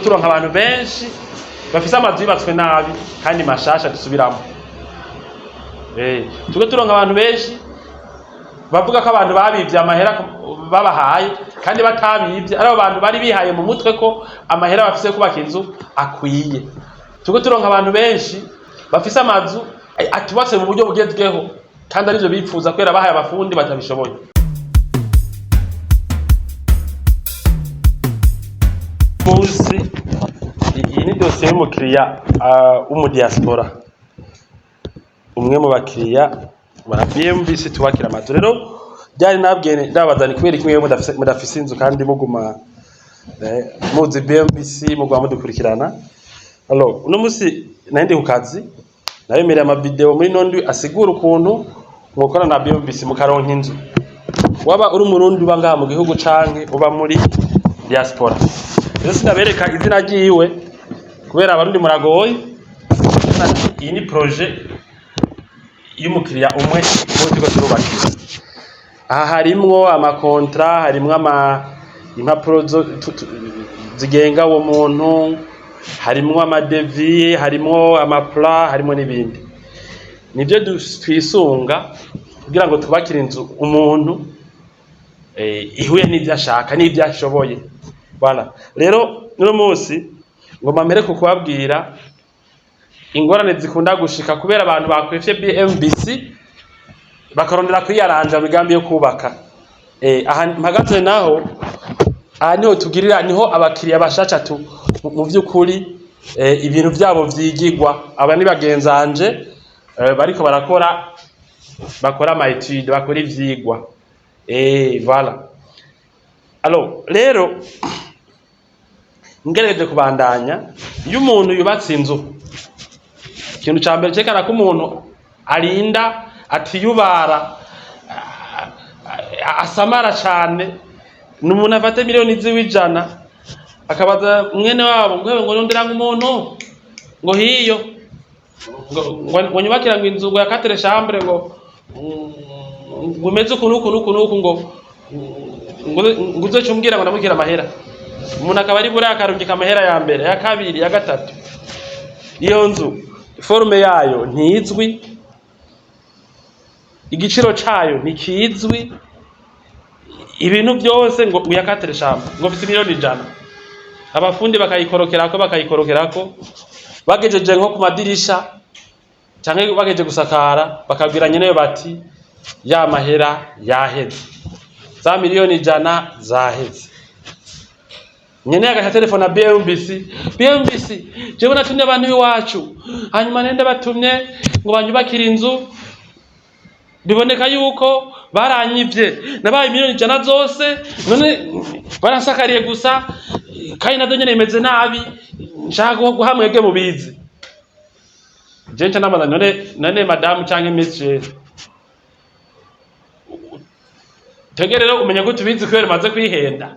turonka abantu benshi bafise amazu yubatswe nabi kandi mashasha dusubiramo. Turonka abantu benshi bavuga ko abantu babivye amahera babahaye kandi batabivye, ari abantu bari bihaye mu mutwe ko amahera bafise kubaka inzu akwiye. Turonka abantu benshi bafise amazu atubatse mu buryo bugezweho kandi arivyo bipfuza kwera bahaye abafundi batabishoboye. Muzi iyi ni dosiye y'umukiriya w'umudiaspora, umwe mu bakiriya ba BMBC tubakira amazu. Rero byari nabwiye ndabazani kubera kimwe mudafise inzu kandi muguma muzi BMBC mugwa mudukurikirana. Alors uno musi nandi ku kazi nabemereye ama video muri nondi asigura ukuntu mukora na BMBC mukaronka inzu, waba uri umurundi uba ngaha mu gihugu canke uba muri diaspora. Rero sinabereka izina ryiwe kubera abarundi muragoye. Iyi ni projet y'umukiriya umwe turiko turubakira. Aha harimwo amakontra, harimwo impapuro zigenga uwo muntu, harimwo amadevi, harimwo amapla, harimwo n'ibindi. Nivyo twisunga kugira ngo tubakire inzu umuntu ihuye n'ivyo ashaka n'ivyo ashoboye. Bana rero no munsi ngoma mpereko kubabwira ingorane zikunda gushika kubera abantu bakwefye BMBC bakarondera kwiyaranja migambi yo kubaka. Aha mpagaze naho niho tugirira, niho abakiriya bashasha mu vy'ukuri ibintu vyabo vyigirwa. Aba ni bagenzanje bariko bakora ama etude, bakora ivyigwa. Voilà. Alors rero ngerageje kubandanya, iyo umuntu yubatse inzu, ikintu ca mbere cekana ko umuntu arinda atiyubara asamara cyane. N'umuntu afate miliyoni z'ijana akabaza mwene wabo ngo ndondera umuntu ngo hiyo ngo nyubakira ngo inzu ngo ya 4 chambre ngo umeze ukuntu ngo uzoce umbwira ngo ndamukira amahera. Umuntu akaba ari buriya akarungika amahera ya mbere, ya kabiri, ya gatatu. Iyo nzu forme yayo ntizwi, igiciro cayo ntikizwi, ibintu byose ngo ya 4 chambre ngo mfite miliyoni 100. Abafundi bakayikorokerako bagejeje nko ku madirisha canke bagejeje gusakara bakabwira nyene bati ya mahera yaheze, za miliyoni 100 zaheze. Nyene agacha telefone na BMBC jewe natumye abantu iwacu, hanyuma nende batumye ngo banyubakira inzu, biboneka yuko baranyivye nabaye miliyoni 100 zose, none barasakariye gusa kandi nazo nyene imeze nabi, nshaka guhamwege mubizi. Je nca namaza none madame canke monsieur tegerero umenye ko tubizi kubera maze kwihenda,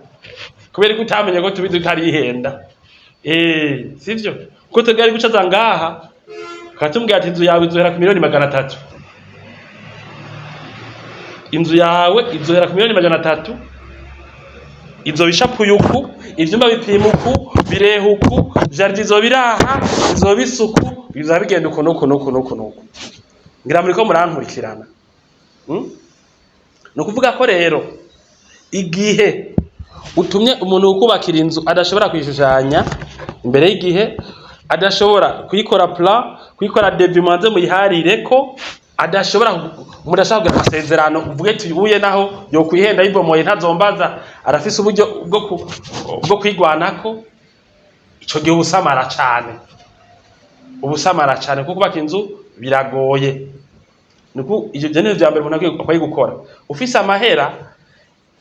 kubera ko utamenye ko tubizi utarihenda. Sivyo ko tegari gucaza ngaha katumbwira ati inzu yawe izohera ku miliyoni 300. Inzu yawe izohera ku miliyoni 300, izo bishapuye uku, ivyumba bipima uku, bireha uku, jardi izobiraha, izobisuku, bizabigenda uko nuko. Ngira muri ko murankurikirana. No kuvuga ko rero igihe utumye umuntu ukubakira inzu adashobora kwishushanya imbere y'igihe, adashobora kuyikora plan, kuyikora debut manze muyiharire ko, adashobora mudashaka amasezerano uvuge tubuye naho yo kwihenda yibomoye ntazombaza, arafise uburyo bwo kwigwanako. Ico gihe ubusamara cyane kuko kubaka inzu biragoye. Nuko ivyo byanene bya mbere umuntu akwiye gukora. Ufise amahera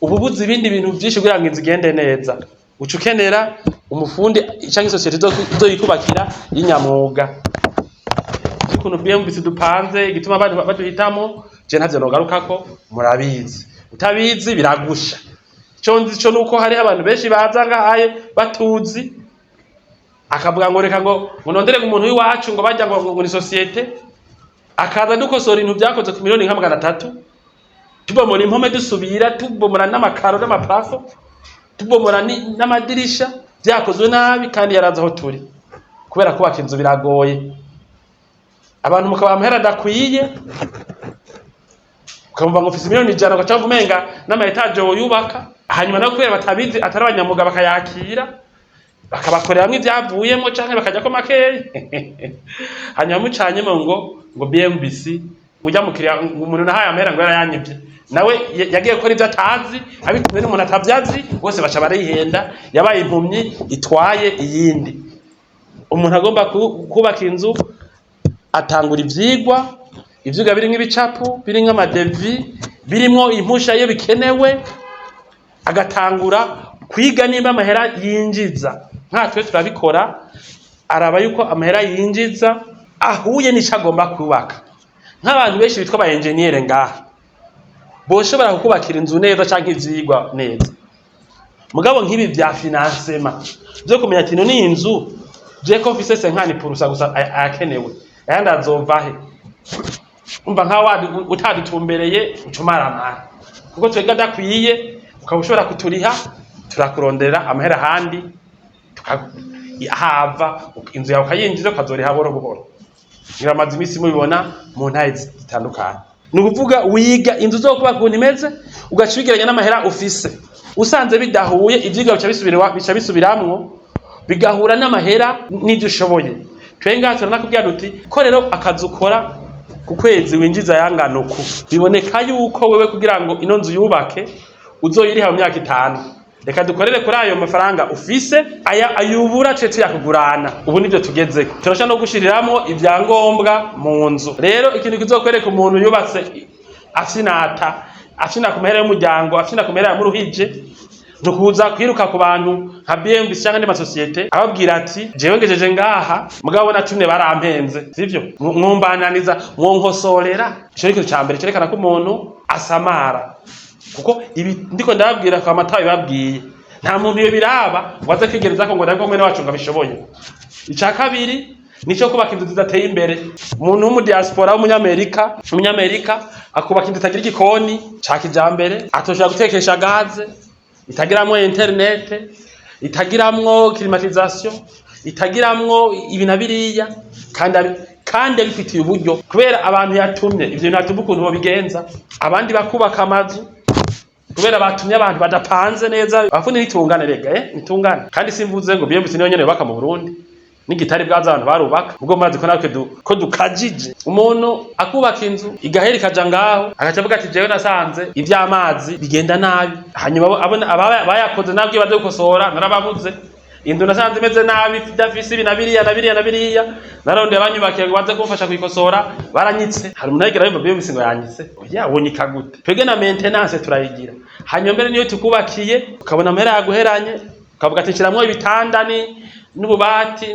ububuzi ibindi bintu byinshi kugira ngo inzu igende neza. Ucukenera umufundi cyangwa societe izoyikubakira y'inyamwuga. Ukuntu BMBC dupanze igituma abantu baduhitamo, je ntavyo nogarukako murabizi. Utabizi biragusha. Cyo nzi cyo nuko hari abantu benshi baza ngahaye batuzi, akavuga ngo reka ngo nondere umuntu w'iwacu ngo bajya ngo ni societe, akaza dukosora ibintu byakoze ku miliyoni 300, tubomora impome dusubira, tubomora n'amakaro n'amaplafo, tubomora n'amadirisha, byakozwe nabi kandi yaraza aho turi kubera kubaka inzu biragoye abantu mukaba amahera adakwiye ukamva ngo ufise miliyoni 100 ugaca umenga n'ama etage yubaka hanyuma no kubera batabizi atari abanyamuga bakayakira bakabakoreramwe ivyavuyemo canke bakajya ko makeyi hanyuma mucanyemo ngo BMBC ujya mukiriya umuntu nahaye amahera ngo yarayanyivye nawe yagiye gukora ivyo atazi abitumwe n'umuntu atavyazi bose baca barihenda yabaye impumyi itwaye iyindi umuntu agomba kubaka inzu atangura ivyigwa birimwo ibicapu birimwo amadevi birimwo impusha iyo bikenewe agatangura kwiga nimba amahera yinjiza nkatwe turabikora araba yuko amahera yinjiza ahuye n'ico agomba kubaka nk'abantu benshi bitwa ba engineer ngaha boshobora kukubakira inzu neza canke ivyigwa neza mugabo nk'ibi vya financement byo kumenya ati no ni inzu je ko office 50% gusa ayakenewe ayandi azovahe umva nka utadutumbereye ucumaramara kuko twega dakwiye ukabushobora kuturiha turakurondera amahera handi tukahava inzu yawe ukayinjiza ukazoriha boro buhoro niramaze imisi mubibona mu ntaye zitandukanye nukuvuga wiga inzu zo kuba kuntu imeze ugacigeranya n'amahera ufise usanze bidahuye ivyigwa bica bisubiramwo bigahura n'amahera n'ivyo ushoboye twenga turanakubwira duti ko rero akazi ukora ku kwezi winjiza yangana uku biboneka yuko wewe kugira ngo ino nzu yubake uzoyiriha mu myaka 5 reka dukorere kuri ayo mafaranga ufise ayubura cece yakugurana ubu nivyo tugezeko turasha no gushiriramo ivyangombwa mu nzu rero ikintu kizokwereka umuntu yubatse afina ku mahera y'umuryango afina ku mahera ya muruhije ntukuza kwiruka ku bantu nka BMB cyangwa n'ama societe ababwira ati jewe ngejeje ngaha mugabo natumye barampenze sivyo mwumbananiza mwonkosorera cyo ikintu cyambere cerekana ko umuntu asamara kuko ibi ndiko ndababwira kwa matayo babwiye nta muntu iyo biraba waza kwigereza ko ngo ndako mwene wacu ngabishoboye icya kabiri nico kubaka inzu zidateye imbere umuntu mu diaspora umunyamerika akubaka inzu itagira igikoni ca kijambere atoshobora gutekesha gaze itagiramwo internet itagiramwo climatisation itagiramwo ibina biriya kandi abifitiye uburyo kubera abantu yatumye ivyo natumva ukuntu bigenza abandi bakubaka amazu kubera batumye abantu badapanze neza abafundi nitungane rega nitungane kandi simvuze ngo BMC niyo nyene baka mu Burundi n'igitari bwaza abantu barubaka ubwo mazi ko natwe ko dukajije umuntu akubaka inzu igahera ikaja ngaho agacavuga ati jewe nasanze ivy'amazi bigenda nabi hanyuma abona bayakoze nabwiye baze gukosora narababuze inzu nasanze imeze nabi dafisi ibi nabiriya naronde abanyubakiye baze kumfasha kuyikosora baranyitse hari umuntu agira yumva BMC ngo yanyitse oya wonyika gute twege na maintenance turayigira hanyuma mbere niyo tukubakiye ukabona amahera yaguheranye ukavuga ati nshiramwo ibitanda n'ububati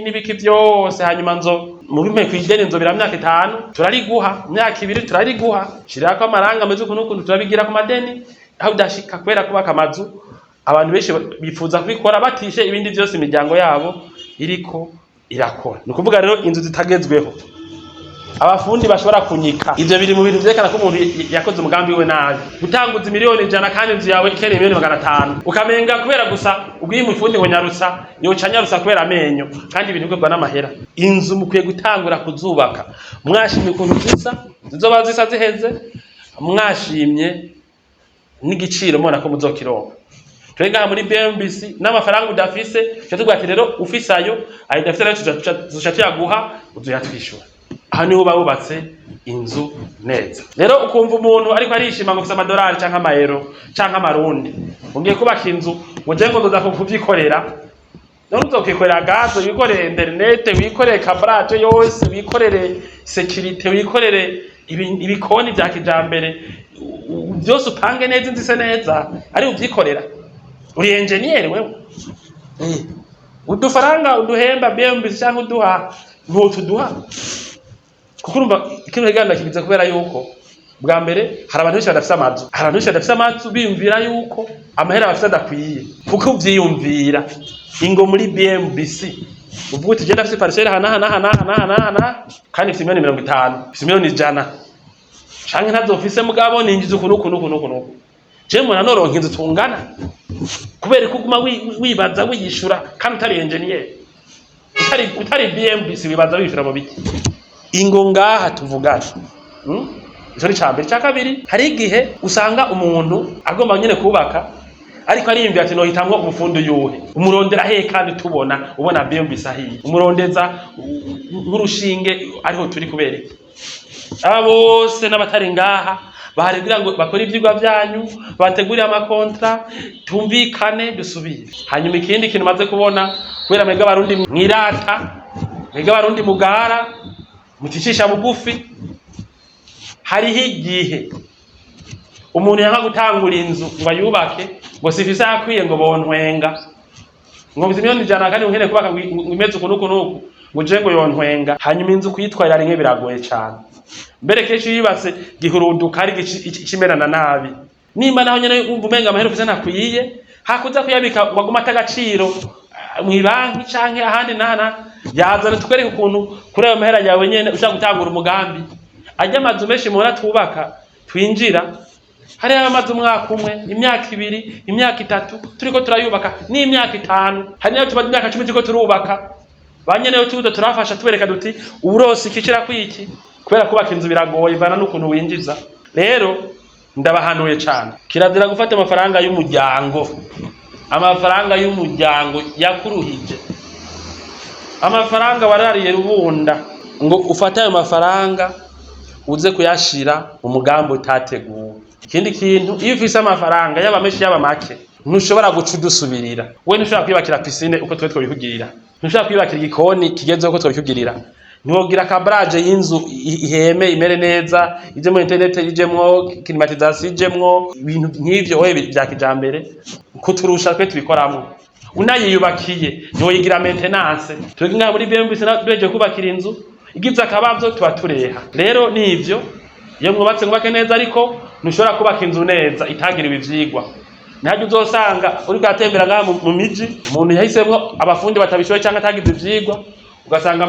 n'ibiki byose hanyuma nzo mu bimwe kwijene nzo bira myaka 5 turariguha myaka 2 turariguha shira ko amaranga ameze kunukuntu turabigira ku madeni aho dashika kwera kubaka amazu abantu benshi bifuza kubikora batishe ibindi byose imiryango yabo iriko irakora nukuvuga rero inzu zitagezweho abafundi bashobora kunyika ivyo biri mu bintu vyerekana ko umuntu yakoze umugambi we nabi gutanguza miliyoni 100 kandi inzu yawe ikeneye miliyoni 500 ukamenga kubera gusa ubwiye umufundi ngo nyarutsa yoca nyarutsa kubera amenyo kandi ibintu bigwa n'amahera inzu mukwiye gutangura kuzubaka mwashimye ukuntu zisa zizoba zisa ziheze mwashimye n'igiciro mubona ko muzokironka twega muri BMBC n'amafaranga udafise cyo tugwati rero ufisayo ayidafise rero tuzaca yaguha uzoyatwishura aha niho babubatse inzu neza rero ukumva umuntu ariko arishima ngo ufise amadolari canke amayero canke amarundi ungiye kubaka inzu ngo je ngo ndoza kuvyikorera none uzokikorera gazo wikorere internet wikorere kabrate yose wikorere security wikorere ibikoni bya kijambere byose upange neza inzise neza ari uvyikorera uri engineer wewe udufaranga uduhemba BMBC cyangwa uduha ntutuduha kuko urumva ikintu heganda kibiza kubera yuko bwa mbere hari abantu benshi badafise amazu biyumvira yuko amahera bafite adakwiye kuko uvyiyumvira ingo muri BMBC uvuga uti genda afise parcelle hana kandi ifite miliyoni 50 ifite miliyoni 100 canke ntazofise mugabo ninjiza ukuntu je mbona noronka inzu tungana kubera ko uguma wibaza wiyishura kandi utari engineer utari BMBC wibaza wishura mu biki ingo ngaha tuvugana ico ni cambere cya kabiri hari igihe usanga umuntu agomba nyene kubaka ariko ariyumvira ati no hitamwo umufundo yuhe umurondera he kandi tubona ubona BMBC ahiye umurondeza nk'urushinge ariho turi kubera aba bose n'abatari ngaha baharegira ngo bakora ivyigwa byanyu bategurira amakontra tumvikane dusubire hanyuma ikindi kintu maze kubona kubera mwega barundi mwirata mwega barundi mugara muticisha bugufi hariho igihe umuntu yanka gutangura inzu ngo yubake ngo sifisa yakwiye ngo bontwenga ngo bizimyoni jana kandi nkene kubaka imeze ukunuku nuku ngo je ngo yontwenga hanyuma inzu kuyitwarira rimwe biragoye cyane mbere keshi yibatse gihuruduka ari ikimerana nabi nimba naho nyene umva umenga amahero ufise ntakwiye hakuza kuyabika waguma atagaciro mwibanki canke ahandi nana yazana tukwereka ukuntu kuri ayo mahera yawe nyene ushaka gutangura umugambi ajya amazu menshi muhora twubaka twinjira hari amazu umwaka umwe imyaka ibiri imyaka itatu turiko turayubaka n'imyaka 5 hari nayo tuba imyaka 10 turiko turubaka banyene yo tuzo turafasha tubereka duti uburosi ikicira kwiki kubera kubaka inzu biragoye bana n'ukuntu winjiza rero ndabahanuye cyane kirazira gufata amafaranga y'umuryango yakuruhije amafaranga warariye rubunda ngo ufata ayo mafaranga uze kuyashira umugambo utateguwe ikindi kintu iyo ufise amafaranga yaba menshi yaba make ntushobora guca udusubirira we ntushobora kwibakira piscine uko twe twabikugirira ntushobora kwibakira igikoni kigezeho uko twabikugirira ntiwogira kabraje y'inzu iheme imere neza ije mu internet ijemwo climatisation ijemwo ibintu nk'ivyo we bya kijambere kuturusha twe tubikoramo unayiyubakiye ntiwoyigira maintenance twinga muri BMBC beje kubakira inzu igize akabazo tuba tureha rero nivyo iyo mwubatse neza ariko ntushobora kubaka inzu neza itagiriwe ivyigwa ntaje uzosanga uri gatembera ngaha mu miji umuntu yahisemwo abafundi batabishoye cyangwa atagize ivyigwa ugasanga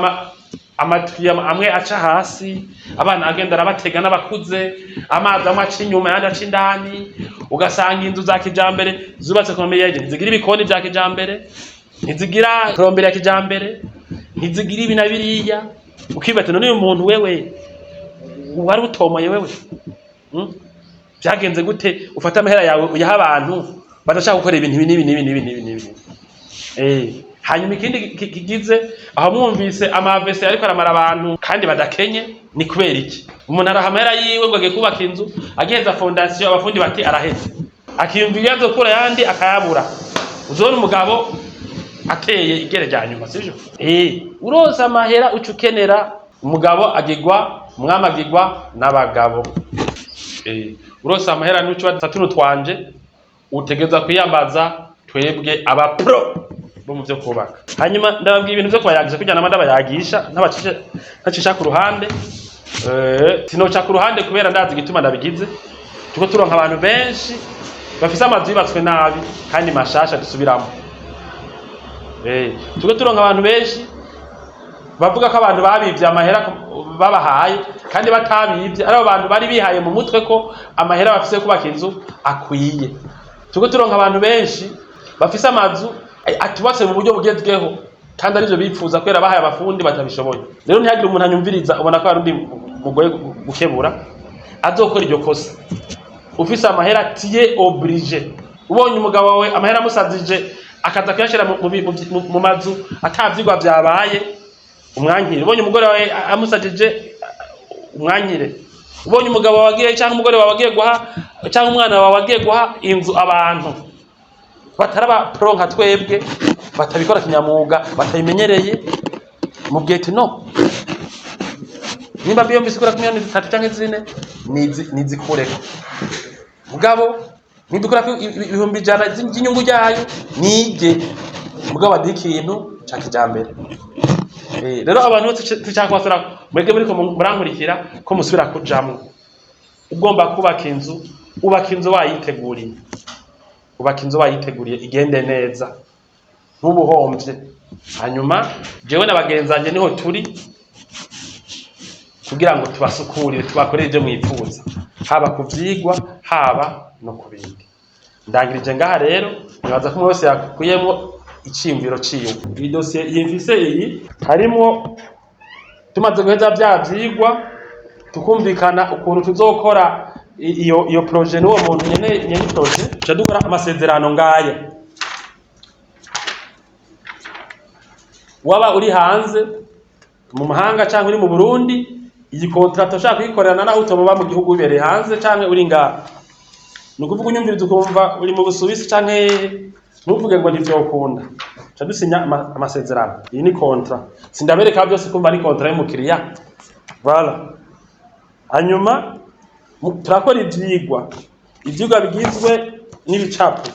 amatuya amwe aca hasi abana agenda arabatega n'abakuze amazi amwe aca inyuma yandi aca indani ugasanga inzu za kijambere zubatse ku meyeje ntizigira ibikoni bya kijambere ntizigira krombere ya kijambere ntizigira ibinabiriya ukibata none uyu muntu wewe wari utomoye wewe byagenze gute ufata amahera yawe uyaha abantu badashaka gukora ibintu nibi hanyuma ikindi kigize aho mwumvise amavese ariko aramara abantu kandi badakenye ni kubera iki umuntu arahamera yiwe ngo agiye kubaka inzu agiheza fondation abafundi bati araheze akiyumvira azokura yandi akayabura uzone umugabo ateye igere rya nyuma sivyo uroza amahera ucukenera umugabo agigwa umwami agigwa n'abagabo uroza amahera n'ucu batatu twanje utegeza kwiyambaza twebwe aba pro bo mu byo kubaka hanyuma ndababwiye ibintu byo kubayagisha kujyana amanda bayagisha ntacisha ku ruhande sinoca ku ruhande kubera ndazi gituma ndabigize tuko turonka abantu benshi bafise amazu yubatswe nabi kandi mashasha dusubiramo tuko turonka abantu benshi bavuga ko abantu babivye amahera babahaye kandi batabivye ari abantu bari bihaye mu mutwe ko amahera bafise kubaka inzu akwiye tuko turonka abantu benshi bafise amazu atubatse mu buryo bugezweho kandi arivyo bipfuza kwera bahaye abafundi batabishoboye rero ntihagire umuntu anyumviriza ubona ko ari undi mugoye gukebura azokora iryo kosa ufise amahera tiye oblige ubonye umugabo wawe amahera musazije akaza kuyashira mu mazu atavyigwa vyabaye umwankire ubonye umugore wawe amusajije umwankire ubonye umugabo wagiye cyangwa umugore wawe wagiye guha cyangwa umwana wawe wagiye guha inzu abantu bataraba pronka twebwe batabikora kinyamuga batabimenyereye mu bwete no nimba BMBC kura kumyani 3 canke 4 nizikureko mugabo nidukora ibihumbi jana by'inyungu yayo nige mugabo adikintu ca kijambere rero abantu tucyakwasura mwege muri ko murankurikira ko musubira kujamwe ugomba kubaka inzu ubaka inzu wayiteguriye igende neza ntubuhombye hanyuma jewe n'abagenzanje niho turi kugira ngo tubasukurire tubakorere ibyo mwifuza haba kuvyigwa haba no kubindi ndangirije ngaha rero nibaza ko mwese yakuyemo iciyumviro ciwe. Iyi dossier yimvise iyi harimo tumaze guheza bya vyigwa tukumvikana ukuntu tuzokora iyo projet n'uwo muntu nyene projet cha dukora amasezerano ngaya. Waba uri hanze mu mahanga canke uri mu Burundi, iyi contract ushaka kuyikorana naho utoba mu gihugu ubere hanze canke uri ngaha, nukuvuga unyumviriza ukumva uri mu Busuwisi canke ntuvuge ngo ntivyokunda, cha dusinya amasezerano. Iyi ni contrat, sindabereka byose kumva ari contrat y'umukiriya. Voilà. Hanyuma turakora ivyigwa bigizwe n'ibicapo.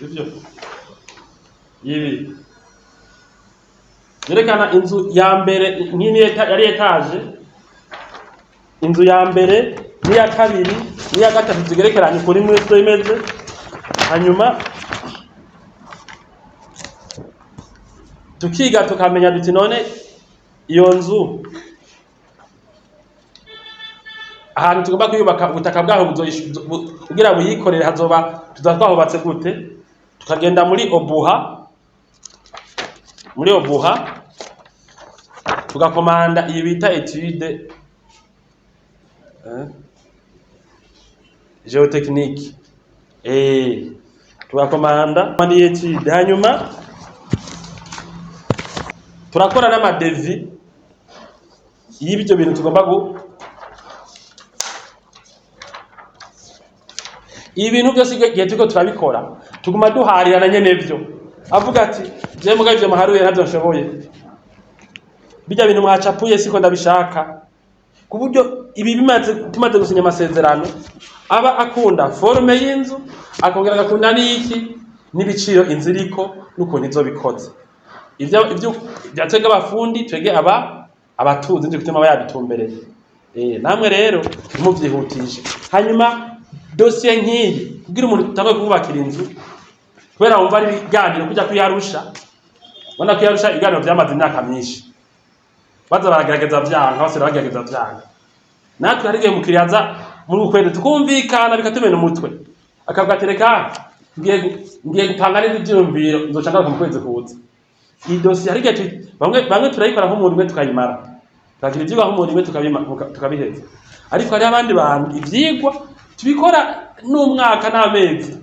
Ivyo ibi yerekana inzu ya mbere nk'ini yari etaje, inzu ya mbere n'iya kabiri n'iya gatatu zigerekeranye kuri mwe imeze. Hanyuma tukiga tukamenya duti none iyo nzu ahantu tugomba kuyubaka ubutaka bwaho kugira buyikorere hazoba tuzatwahubatse gute. Tukagenda muri Obuha tugakomanda iyi bita etude geotechnique, tugakomanda mani etude. Hanyuma turakora n'amadevi y'ibyo bintu tugomba ibintu byose igihe turiko turabikora tuguma duharirana nyene byo avuga ati je muga ivyo maharuye navyo nshoboye, bijya bintu mwacapuye siko ndabishaka. Kuburyo ibi tumaze gusinya amasezerano aba akunda forme y'inzu, akongera agakunda n'iki n'ibiciro inzu iriko n'ukuntu izo bikoze. Ivyo byatwega abafundi twege abatuzi nje gutuma bayabitumbereye. Namwe rero nimuvyihutishe. Hanyuma dossier nk'iyi kugira umuntu tutangwe kubakira inzu kubera wumva ari biganiro kujya kuyarusha, ubona ko yarusha ibiganiro byamaze imyaka myinshi, baza baragerageza vyanga bose baragerageza vyanga. Natwe hari igihe mukiriya aza muri ukwezi tukumvikana bikatumena umutwe akavuga ati reka ngiye gupanga n'ivyumviro nzoca ngaruka mu kwezi kuza. Iyi dossier hari igihe bamwe turayikora nk'umuntu umwe tukayimara, tukagira ivyigwa nk'umuntu umwe tukabiheza. Ariko hari abandi bantu ivyigwa tubikora n'umwaka n'amezi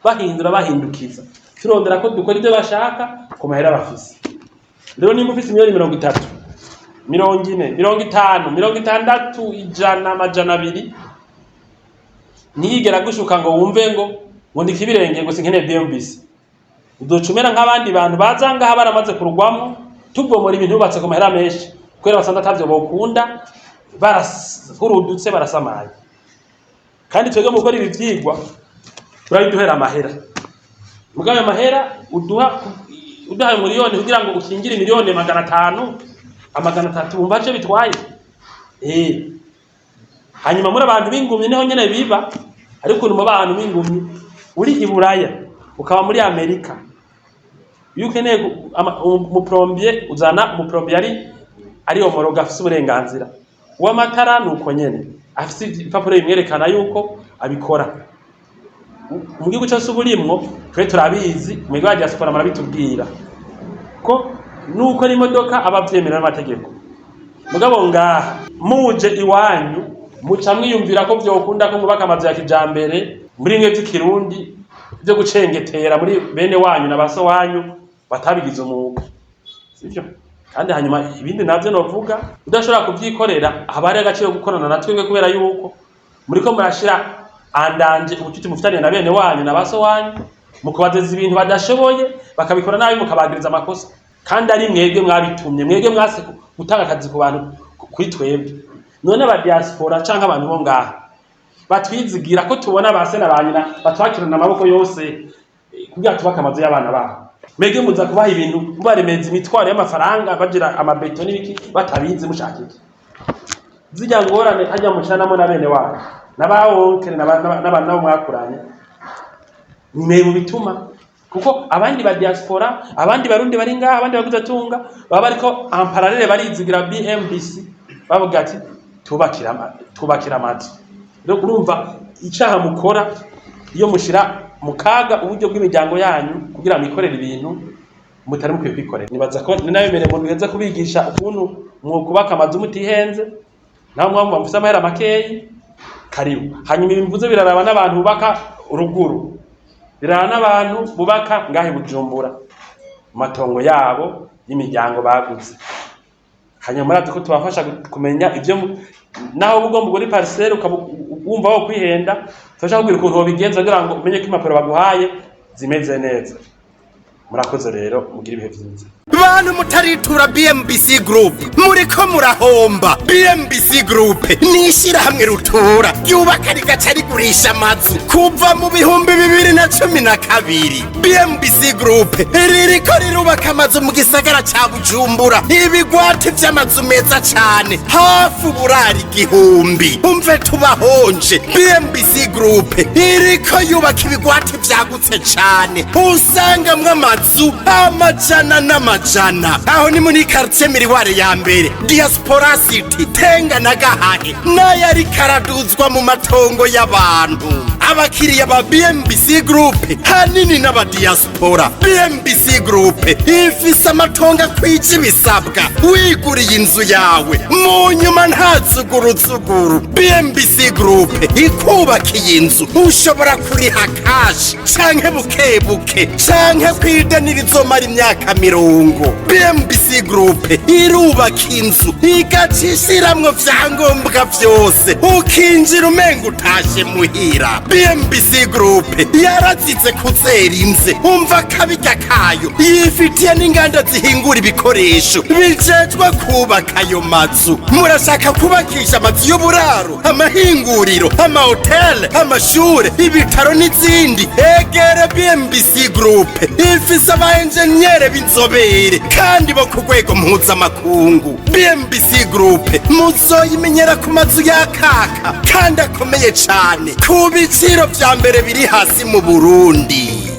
bahindukiza turondera ko dukora ibyo bashaka ku mahera bafise. Rero nimba ufise miliyoni 30, 40, 50, 60, 100, 200 niyigera gushuka ngo wumve ngo ndikibirenge ngo sinkene BMBC, udocumera nk'abandi bantu bazanga baramaze kurugwamo tubomora ibintu bubatse ku mahera menshi kwera basanda atavyo bokunda barahurudutse barasamaye. Kandi twege mukora ibi vyigwa turabiduhera amahera, mugabe amahera uduha miliyoni kugira ngo ukingire miliyoni 500 300 umva je bitwaye. Hanyuma muri abantu b'ingumye niho nyene biba, ariko mu bantu b'ingumye uri i Buraya ukaba muri Amerika yukeneye umuprombier uzana umuprombier ari homologue afise uburenganzira w'amatara nuko nyene afise ipapuro imwerekana yuko abikora. Mu gihugu cyose uburimwo twe turabizi mu gihugu diaspora marabitubwira ko nuko n'imodoka abavyemera n'amategeko. Mugabo ngaha muje iwanyu muca mwiyumvira ko vyokunda ko mubaka amazu ya kijambere muri mwe by'ikirundi byo gucengetera muri bene wanyu na baso wanyu batabigize umwuga, sivyo? Kandi hanyuma ibindi navyo novuga udashobora kuvyikorera habari agaciro gukorana na twebwe kubera yuko muriko murashira andanje ubucuti mufitaniye na bene wanyu na baso wanyu mukubazeza ibintu badashoboye bakabikora nabi mukabagiriza amakosa, kandi ari mwebwe mwabitumye, mwebwe mwase gutanga akazi ku bantu kuri twebwe. None aba diaspora canke abantu bo ngaha batwizigira ko tubona basena banyina batwakirana amaboko yose kugira tubaka amazu y'abana babo. Mwebwe muza kubaha ibintu mubaremeza imitwaro y'amafaranga bagira amabeto n'ibiki batabizi mushakike. Zijya ngorane hajya mucanamo na bene wanyu n'abawonkere n'abana nabo mwakuranye nimwe mu bituma, kuko abandi ba diaspora abandi barundi bari ngaha abandi baguze tunga baba bariko en parallele barizigira BMBC bavuga ati tubakira amazu. Rero urumva icaha mukora iyo mushira mukaga uburyo bw'imiryango yanyu kugira mwikorere ibintu mutari mukwiye kwikorera. Nibaza ko ni nayo mirimo biheza kubigisha ukuntu mwokubaka amazu mutihenze naho mwamva mufite amahera makeyi karibu. Hanyuma imvuze biraraba n'abantu bubaka uruguru, biraraba n'abantu bubaka ngahe Bujumbura matongo yabo y'imiryango baguze. Hanyuma murazi ko tubafasha kumenya ivyo naho ugomba guri parcelle ukabumva wo kwihenda fasha kugira ukuntu wobigenza kugira ngo umenye ko impapuro baguhaye zimeze neza. Murakoze rero mugira ibihe vyiza. Bantu mutaritura BMBC Group muriko murahomba. BMBC Group nishira hamwe rutura yubaka rigaca rigurisha amazu kuva mu 2012. BMBC Group ririko rirubaka amazu mu gisagara ca Bujumbura, ibigwati vy'amazu meza cane hafi uburari 1000. Umve tubahonje. BMBC Group iriko yubaka ibigwati vyagutse cane usangamwe amazu amajana n'amajana. Aho ni muri quartier Miriware ya mbere, Diaspora City, Tenga na Gahage, n'ayari karaduzwa mu matongo y'abantu. Abakiriya ba BMBC Group hanini n'aba diaspora. BMBC Group ifise amatongo kwije bisabwa wiguriye inzu yawe mu nyuma ntazuguruzuguru. BMBC Group ikubakiye inzu ushobora kuriha cash canke bukebuke canke kwidanira izomara imyaka 50. BMBC Group irubaka inzu igacishiramwo vyangombwa vyose ukinjira umenga utashe muhira. BMBC Group yarazize kuzera inze umva kabirya kayo yifitiye n'inganda zihingura ibikoresho bijejwe kubaka ayo mazu. Murashaka kubakisha amazu y'uburaro, amahinguriro, amahoteli, amashure, ibitaro n'izindi? Egere BMBC Group ifise abaenjenyere b'inzobere kandi bo ku rwego mpuzamakungu. BMBC Group muzoyimenyera ku mazu yakaka kandi akomeye cane ku biciro vya mbere biri hasi mu Burundi.